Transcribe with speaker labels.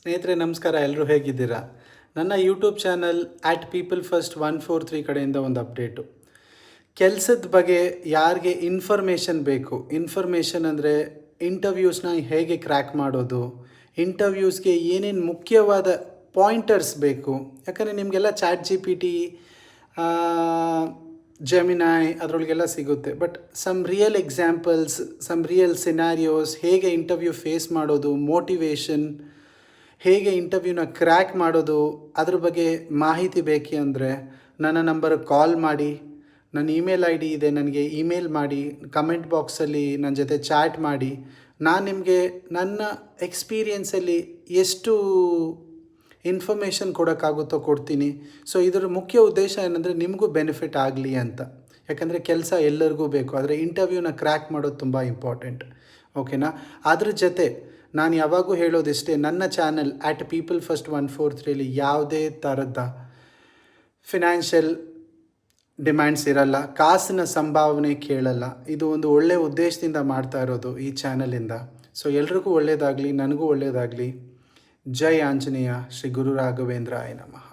Speaker 1: ಸ್ನೇಹಿತರೆ ನಮಸ್ಕಾರ, ಎಲ್ಲರೂ ಹೇಗಿದ್ದೀರಾ? ನನ್ನ ಯೂಟ್ಯೂಬ್ ಚಾನಲ್ @people first 143 ಕಡೆಯಿಂದ ಒಂದು ಅಪ್ಡೇಟು. ಕೆಲಸದ ಬಗ್ಗೆ ಯಾರಿಗೆ ಇನ್ಫಾರ್ಮೇಷನ್ ಬೇಕು, ಇನ್ಫಾರ್ಮೇಷನ್ ಅಂದರೆ ಇಂಟರ್ವ್ಯೂಸ್ನ ಹೇಗೆ ಕ್ರ್ಯಾಕ್ ಮಾಡೋದು, ಇಂಟರ್ವ್ಯೂಸ್ಗೆ ಏನೇನು ಮುಖ್ಯವಾದ ಪಾಯಿಂಟರ್ಸ್ ಬೇಕು. ಯಾಕಂದರೆ ನಿಮಗೆಲ್ಲ ChatGPT, ಜೆಮಿನಾಯ್ ಅದರೊಳಗೆಲ್ಲ ಸಿಗುತ್ತೆ. But some real examples, some real scenarios, ಹೇಗೆ ಇಂಟರ್ವ್ಯೂ ಫೇಸ್ ಮಾಡೋದು, ಮೋಟಿವೇಶನ್, ಹೇಗೆ ಇಂಟರ್ವ್ಯೂನ ಕ್ರ್ಯಾಕ್ ಮಾಡೋದು, ಅದ್ರ ಬಗ್ಗೆ ಮಾಹಿತಿ ಬೇಕೇ ಅಂದರೆ ನನ್ನ ನಂಬರ್ಗೆ ಕಾಲ್ ಮಾಡಿ. ನನ್ನ ಇಮೇಲ್ ID ಇದೆ, ನನಗೆ ಇಮೇಲ್ ಮಾಡಿ, ಕಮೆಂಟ್ ಬಾಕ್ಸಲ್ಲಿ ನನ್ನ ಜೊತೆ ಚಾಟ್ ಮಾಡಿ. ನಾನು ನಿಮಗೆ ನನ್ನ ಎಕ್ಸ್ಪೀರಿಯೆನ್ಸಲ್ಲಿ ಎಷ್ಟು ಇನ್ಫಾರ್ಮೇಷನ್ ಕೊಡೋಕ್ಕಾಗುತ್ತೋ ಕೊಡ್ತೀನಿ. ಸೊ ಇದರ ಮುಖ್ಯ ಉದ್ದೇಶ ಏನಂದರೆ ನಿಮಗೂ ಬೆನಿಫಿಟ್ ಆಗಲಿ ಅಂತ. ಯಾಕಂದರೆ ಕೆಲಸ ಎಲ್ಲರಿಗೂ ಬೇಕು, ಆದರೆ ಇಂಟರ್ವ್ಯೂನ ಕ್ರ್ಯಾಕ್ ಮಾಡೋದು ತುಂಬ ಇಂಪಾರ್ಟೆಂಟ್. ಓಕೆನಾ? ಅದ್ರ ಜೊತೆ ನಾನು ಯಾವಾಗೂ ಹೇಳೋದಿಷ್ಟೇ, ನನ್ನ ಚಾನಲ್ @people first 143 ಯಾವುದೇ ಥರದ ಫಿನಾನ್ಷಿಯಲ್ ಡಿಮ್ಯಾಂಡ್ಸ್ ಇರಲ್ಲ, ಕಾಸಿನ ಸಂಭಾವನೆ ಕೇಳಲ್ಲ. ಇದು ಒಂದು ಒಳ್ಳೆಯ ಉದ್ದೇಶದಿಂದ ಮಾಡ್ತಾ ಇರೋದು ಈ ಚಾನಲಿಂದ. ಸೊ ಎಲ್ರಿಗೂ ಒಳ್ಳೆಯದಾಗಲಿ, ನನಗೂ ಒಳ್ಳೆಯದಾಗಲಿ. ಜೈ ಆಂಜನೇಯ. ಶ್ರೀ ಗುರು ರಾಘವೇಂದ್ರಾಯ ನಮಃ.